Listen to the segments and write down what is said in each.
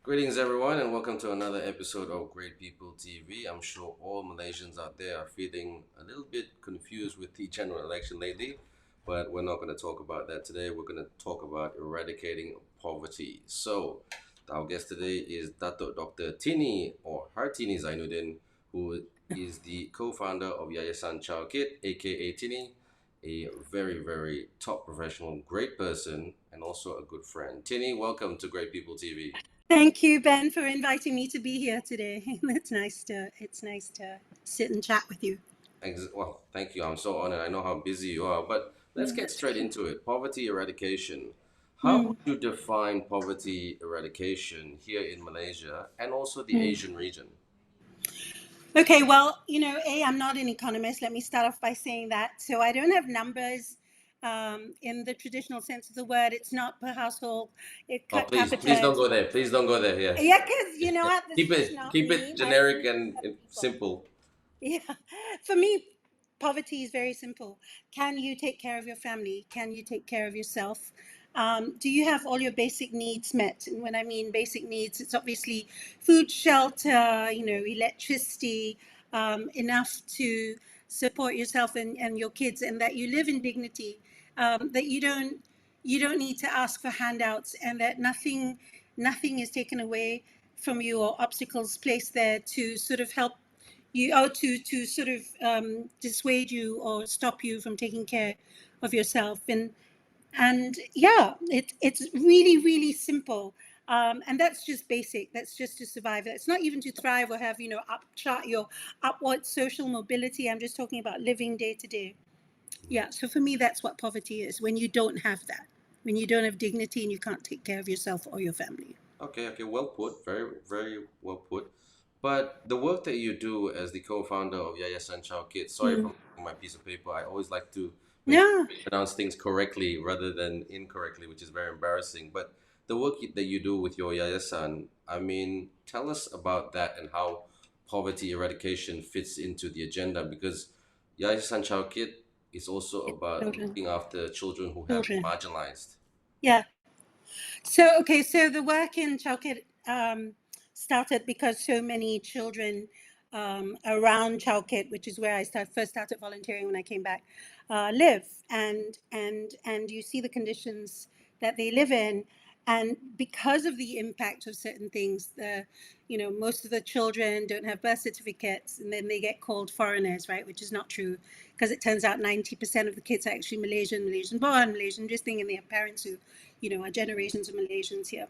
Greetings, everyone, and welcome to another episode of Great People TV. I'm sure all Malaysians out there are feeling a little bit confused with the general election lately, but we're not going to talk about that today. We're going to talk about eradicating poverty. So, our guest today is Dato Dr Tini or Hartini Zainudin, who is the co-founder of Yayasan Chow Kit, aka Tini, a very, very top professional, great person, and also a good friend. Tini, welcome to Great People TV. Thank you, Ben, for inviting me to be here today. It's nice to sit and chat with you. Well, thank you. I'm so honored. I know how busy you are, but let's get straight into it. Poverty eradication. How would you define poverty eradication here in Malaysia and also the Asian region? Okay, well, I'm not an economist. Let me start off by saying that. So I don't have numbers in the traditional sense of the word. It's not per household, it Oh, per please don't capita. go there. Please don't go there. Yeah, Yeah, because you know what? This keep is just it not keep me. it My generic views and are people. simple. Yeah, for me, poverty is very simple. Can you take care of your family? Can you take care of yourself? Do you have all your basic needs met? And when I mean basic needs, it's obviously food, shelter, electricity, enough to support yourself and your kids, and that you live in dignity. That you don't need to ask for handouts, and that nothing is taken away from you or obstacles placed there to sort of help you or to sort of dissuade you or stop you from taking care of yourself. And yeah, it's really, really simple. And that's just basic. That's just to survive. It's not even to thrive or have chart your upward social mobility. I'm just talking about living day to day. Yeah, so for me, that's what poverty is, when you don't have that, when you don't have dignity and you can't take care of yourself or your family. Okay, well put. Very, very well put. But the work that you do as the co-founder of Yayasan Chow Kit, sorry for my piece of paper. I always like to make sure Yeah. we pronounce things correctly rather than incorrectly, which is very embarrassing. But the work that you do with your Yayasan, I mean, tell us about that and how poverty eradication fits into the agenda, because Yayasan Chow Kit is also about Children. looking after children who have been Children. marginalized. Yeah. So the work in Chalkit started because so many children around Chalkit, which is where I first started volunteering when I came back, live, and you see the conditions that they live in, and because of the impact of certain things, most of the children don't have birth certificates, and then they get called foreigners, right? Which is not true, because it turns out 90% of the kids are actually Malaysian born, Malaysian just thing, and they have parents who are generations of Malaysians here.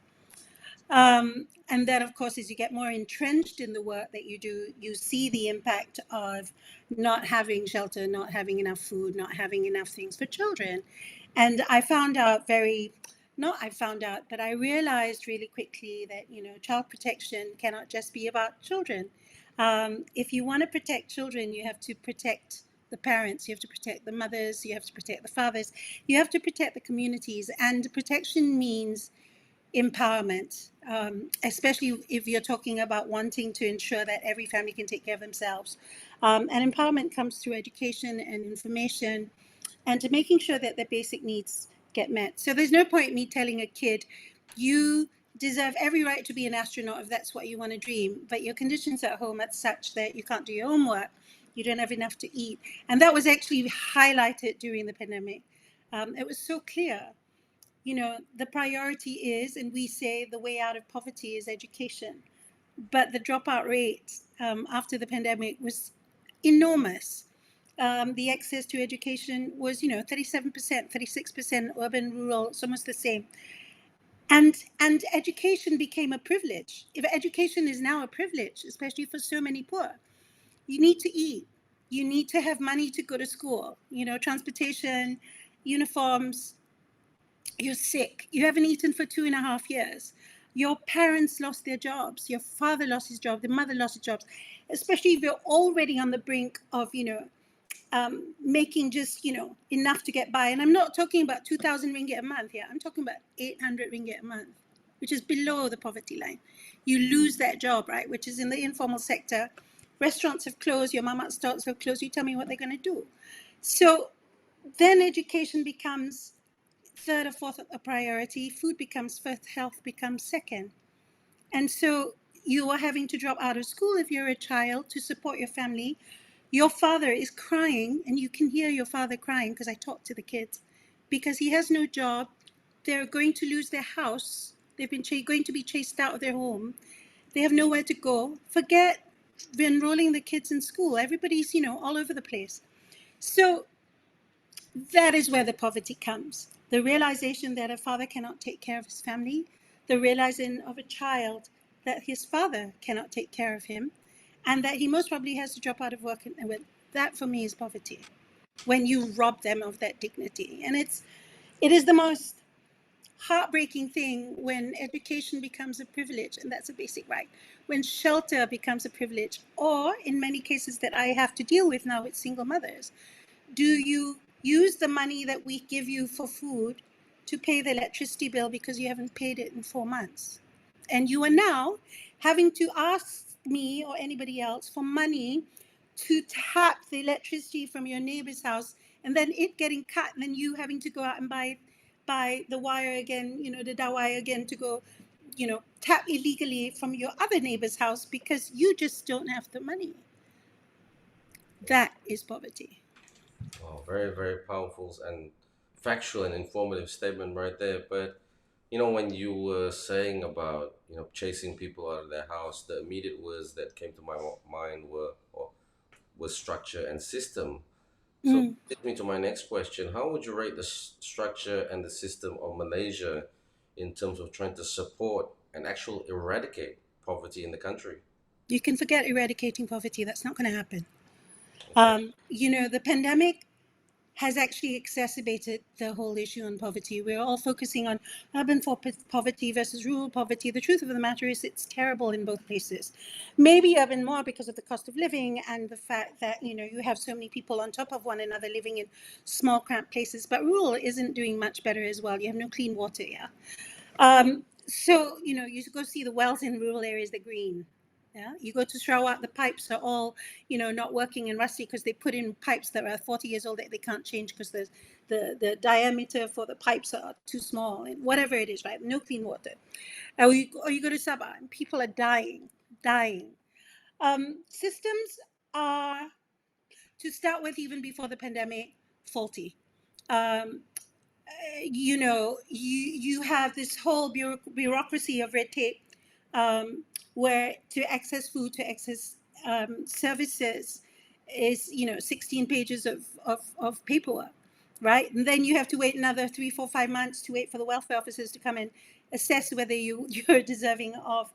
And then, of course, as you get more entrenched in the work that you do, you see the impact of not having shelter, not having enough food, not having enough things for children. And I found out but I realized really quickly that, child protection cannot just be about children. If you want to protect children, you have to protect the parents, you have to protect the mothers, you have to protect the fathers, you have to protect the communities. And protection means empowerment, especially if you're talking about wanting to ensure that every family can take care of themselves. And empowerment comes through education and information, and to making sure that their basic needs get met. So there's no point in me telling a kid, you deserve every right to be an astronaut if that's what you want to dream, but your conditions at home are such that you can't do your homework, you don't have enough to eat. And that was actually highlighted during the pandemic. It was so clear. The priority is, and we say the way out of poverty is education. But the dropout rate after the pandemic was enormous. The access to education was, 37%, 36%, urban, rural, it's almost the same. And education became a privilege. If education is now a privilege, especially for so many poor, you need to eat. You need to have money to go to school, transportation, uniforms. You're sick. You haven't eaten for 2.5 years. Your parents lost their jobs. Your father lost his job. The mother lost her jobs. Especially if you're already on the brink of, making just, enough to get by. And I'm not talking about 2,000 ringgit a month here. I'm talking about 800 ringgit a month, which is below the poverty line. You lose that job, right? Which is in the informal sector. Restaurants have closed. Your mama stores have closed. You tell me what they're going to do. So then education becomes third or fourth a priority, food becomes first, health becomes second. And so you are having to drop out of school if you're a child to support your family. Your father is crying, and you can hear your father crying, because I talk to the kids, because he has no job. They're going to lose their house. They've been going to be chased out of their home. They have nowhere to go. Forget enrolling the kids in school. Everybody's, all over the place. So that is where the poverty comes. The realization that a father cannot take care of his family, the realizing of a child that his father cannot take care of him, and that he most probably has to drop out of work. And that for me is poverty. When you rob them of that dignity. And it is the most heartbreaking thing when education becomes a privilege, and that's a basic right. When shelter becomes a privilege, or in many cases that I have to deal with now with single mothers, do you use the money that we give you for food to pay the electricity bill because you haven't paid it in 4 months? And you are now having to ask me or anybody else for money to tap the electricity from your neighbor's house, and then it getting cut, and then you having to go out and buy the wire again, the dawai again, to go, tap illegally from your other neighbor's house because you just don't have the money. That is poverty. Oh, very, very powerful and factual and informative statement right there. But when you were saying about chasing people out of their house, the immediate words that came to my mind was structure and system. So Mm. that leads me to my next question: how would you rate the structure and the system of Malaysia in terms of trying to support and actually eradicate poverty in the country? You can forget eradicating poverty. That's not going to happen. Okay. The pandemic has actually exacerbated the whole issue on poverty. We're all focusing on urban poverty versus rural poverty. The truth of the matter is it's terrible in both places. Maybe urban more because of the cost of living and the fact that, you have so many people on top of one another living in small, cramped places. But rural isn't doing much better as well. You have no clean water, yeah? So, you go see the wells in rural areas, they're green. Yeah, you go to Sarawak, the pipes are all, not working and rusty because they put in pipes that are 40 years old that they can't change because the diameter for the pipes are too small, and whatever it is, right? No clean water. Or you go to Sabah and people are dying. Systems are, to start with, even before the pandemic, faulty. Um, you have this whole bureaucracy of red tape, where to access food, to access services is 16 pages of paperwork, right? And then you have to wait another 3, 4, 5 months to wait for the welfare officers to come and assess whether you're deserving of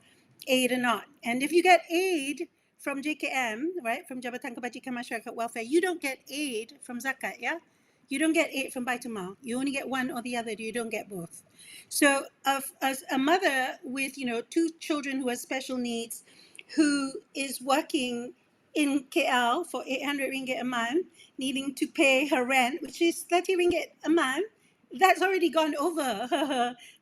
aid or not. And if you get aid from JKM, right, from Jabatan Kebajikan Masyarakat Welfare, you don't get aid from Zakat, yeah? You don't get aid from Baitul Mal. You only get one or the other. You don't get both. So, as a mother with 2 children who have special needs, who is working in KL for 800 ringgit a month, needing to pay her rent, which is 30 ringgit a month, that's already gone over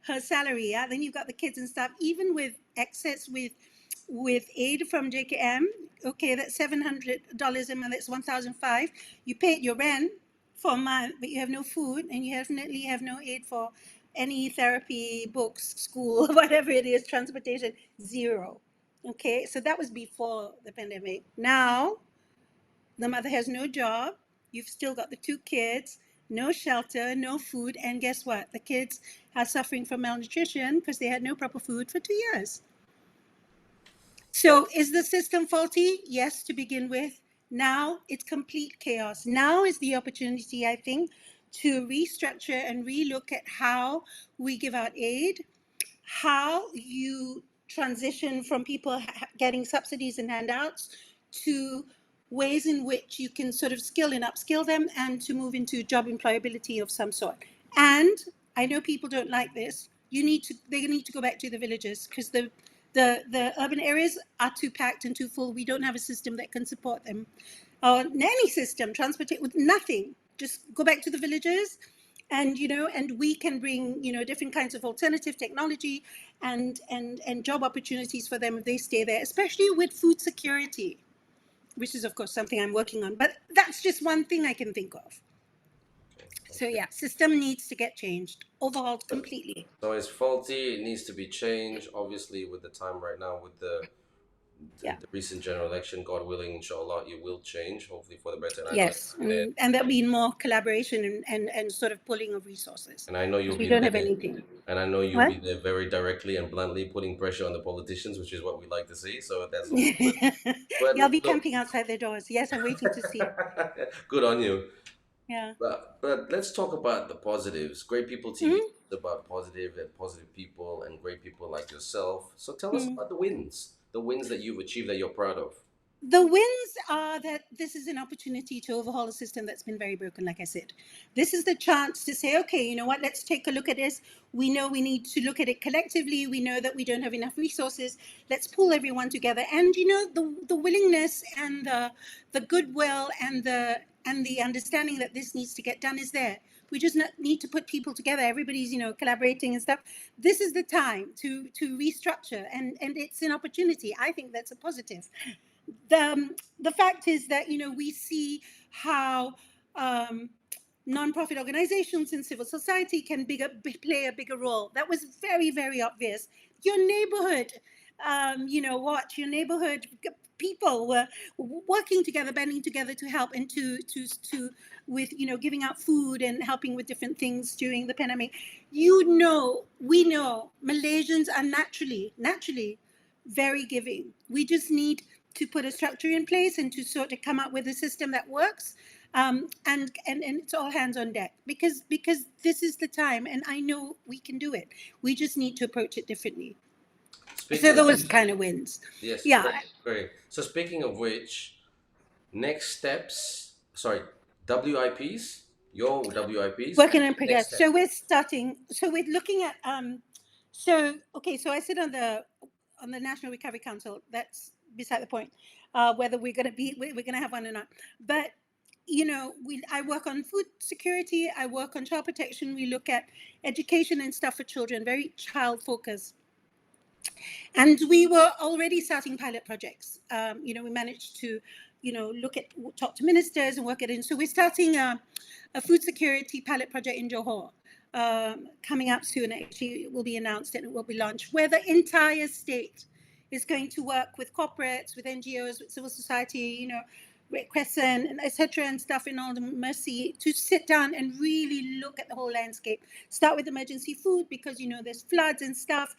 her salary. Yeah? Then you've got the kids and stuff. Even with excess, with aid from JKM, okay, that's $700 a month. That's 1,500. You paid your rent for a month, but you have no food, and you definitely have no aid for any therapy, books, school, whatever it is, transportation, zero. Okay, so that was before the pandemic. Now, the mother has no job. You've still got the 2 kids, no shelter, no food, and guess what? The kids are suffering from malnutrition because they had no proper food for 2 years. So is the system faulty? Yes, to begin with. Now it's complete chaos. Now is the opportunity, I think, to restructure and relook at how we give out aid, how you transition from people getting subsidies and handouts to ways in which you can sort of skill and upskill them, and to move into job employability of some sort. And I know people don't like this. They need to go back to the villages, because the urban areas are too packed and too full. We don't have a system that can support them. Any system, transport with nothing. Just go back to the villages, and we can bring different kinds of alternative technology and job opportunities for them if they stay there, especially with food security, which is of course something I'm working on. But that's just one thing I can think of. So Okay. yeah, system needs to get changed, overhauled completely. So it's faulty. It needs to be changed. Obviously, with the time right now, with Yeah. the recent general election, God willing, inshallah, it will change. Hopefully for the better. And I know, Yes, and there'll be more collaboration and sort of pulling of resources and I know because you'll we be don't have there, anything. and I know you'll What? be there very directly and bluntly putting pressure on the politicians, which is what we like to see. So that's all good. But Yeah, I'll be look, camping outside their doors. Yes, I'm waiting to see. good on you. Yeah. But let's talk about the positives. Great People TV Mhm. is about positive and positive people and great people like yourself. So tell us Mm. about the wins that you've achieved that you're proud of. The wins are that this is an opportunity to overhaul a system that's been very broken, like I said. This is the chance to say, okay, you know what, let's take a look at this. We know we need to look at it collectively. We know that we don't have enough resources. Let's pull everyone together. And you know, the willingness and the goodwill and the understanding that this needs to get done is there. We just need to put people together. Everybody's, you know, collaborating and stuff. This is the time to restructure, and it's an opportunity. I think that's a positive. The fact is that, you know, we see how um, nonprofit organizations and civil society can play a bigger role. That was very, very obvious. Your neighborhood, you know, what your neighborhood people were working together, banding together to help and to with, you know, giving out food and helping with different things during the pandemic. You know, we know Malaysians are naturally very giving. We just need to put a structure in place and to sort of come up with a system that works. And it's all hands on deck because this is the time, and I know we can do it. We just need to approach it differently. So Speaking of those which, kind of wins. yes, Yeah, great, great. So speaking of which, next steps, sorry, WIPs, your WIPs, working in next progress. step. So we're starting. So we're looking at. So okay. So I sit on the National Recovery Council. That's beside the point. Whether we're going to have one or not. But you know, I work on food security. I work on child protection. We look at education and stuff for children. Very child focused. And we were already starting pilot projects. You know, we managed to, you know, talk to ministers and work it in. So we're starting a food security pilot project in Johor, coming up soon. Actually, it will be announced and it will be launched, where the entire state is going to work with corporates, with NGOs, with civil society, you know, Red Crescent, and etc. and stuff in all the mercy to sit down and really look at the whole landscape. Start with emergency food because, you know, there's floods and stuff.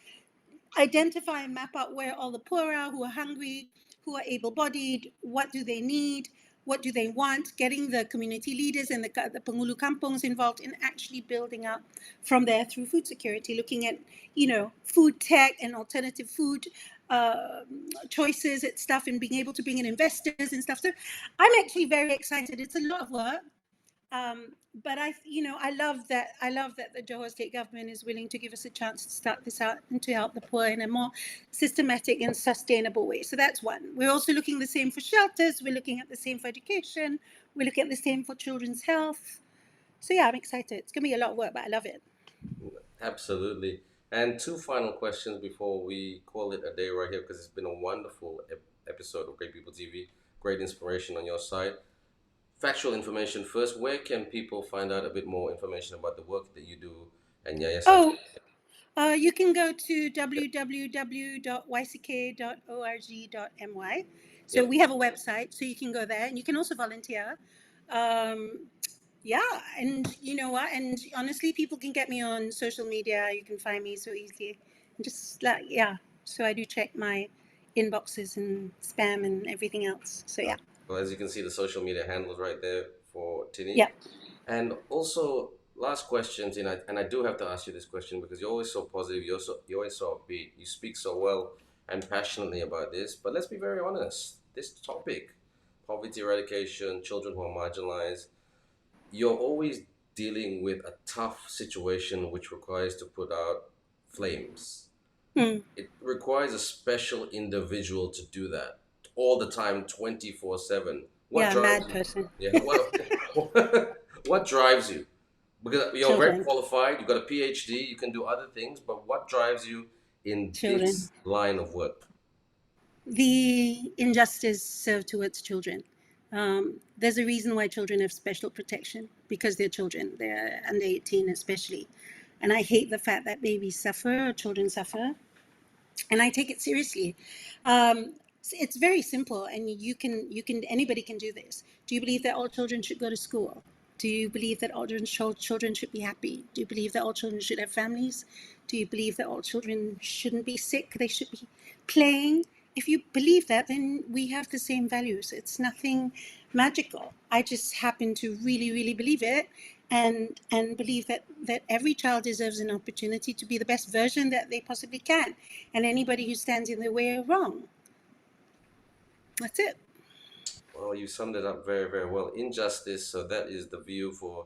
Identify and map out where all the poor are, who are hungry, who are able-bodied, what do they need, what do they want, getting the community leaders and the Pengulu Kampongs involved in actually building up from there through food security, looking at, you know, food tech and alternative food uh, choices and stuff, and being able to bring in investors and stuff. So I'm actually very excited. It's a lot of work. But you know, I love that. I love that the Johor State Government is willing to give us a chance to start this out and to help the poor in a more systematic and sustainable way. So that's one. We're also looking the same for shelters. We're looking at the same for education. We're looking at the same for children's health. So yeah, I'm excited. It's gonna be a lot of work, but I love it. Absolutely. And two final questions before we call it a day right here, because it's been a wonderful episode of Great People TV. Great inspiration on your side. Factual information first. Where can people find out a bit more information about the work that you do and Yayasan? Oh, you can go to www.yck.org.my. So Yep. we have a website, so you can go there, and you can also volunteer. Um, yeah, and you know what? And honestly, people can get me on social media. You can find me so easily. And just like, yeah. So I do check my inboxes and spam and everything else. So yeah, Well, as you can see, the social media handles right there for Tini. yeah. And also, last questions, and I do have to ask you this question because you're always so positive, you're always so upbeat, you speak so well and passionately about this. But let's be very honest, this topic, poverty eradication, children who are marginalized, you're always dealing with a tough situation which requires to put out flames. Hmm. It requires a special individual to do that all the time, 24/7. What Yeah, drives mad you? person. Yeah, what drives you? Because you're very Children, qualified, you've got a PhD, you can do other things, but what drives you in children. this line of work? The injustice served towards children. There's a reason why children have special protection. because they're children. They're under 18 especially. And I hate the fact that babies suffer or children suffer. And I take it seriously. It's very simple, and anybody can do this. Do you believe that all children should go to school? Do you believe that all children should be happy? Do you believe that all children should have families? Do you believe that all children shouldn't be sick? They should be playing? If you believe that, then we have the same values. It's nothing magical. I just happen to really, really believe it, and believe that every child deserves an opportunity to be the best version that they possibly can. And anybody who stands in their way are wrong. That's it. Well, you summed it up very, very well. Injustice. So that is the view for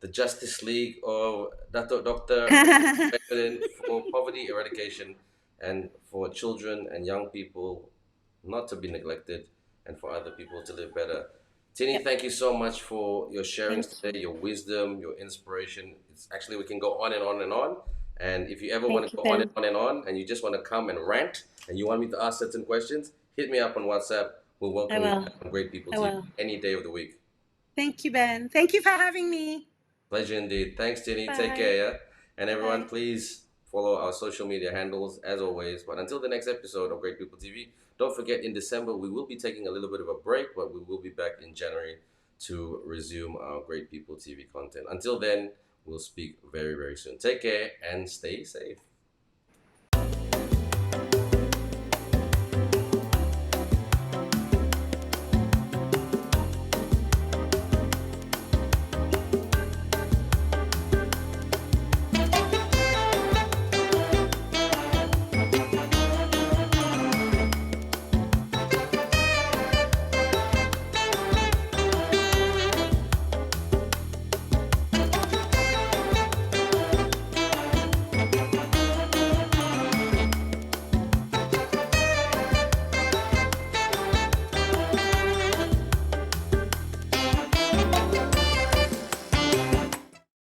the Justice League of Dato Dr Hartini Zainudin for poverty eradication and for children and young people not to be neglected and for other people to live better. Tini, Yep. thank you so much for your sharings Thank today, you. your wisdom, your inspiration. It's actually, we can go on and on and on. And if you ever want Thank to you, go on and Ben. on and on, and you just want to come and rant, and you want me to ask certain questions, hit me up on WhatsApp. We'll I welcome you will. back on Great People I TV will. any day of the week. Thank you, Ben. Thank you for having me. Pleasure indeed. Thanks, Jenny. Take Bye. care, yeah? And everyone, Bye. please follow our social media handles as always. But until the next episode of Great People TV, don't forget in December we will be taking a little bit of a break, but we will be back in January to resume our Great People TV content. Until then, we'll speak very, very soon. Take care and stay safe.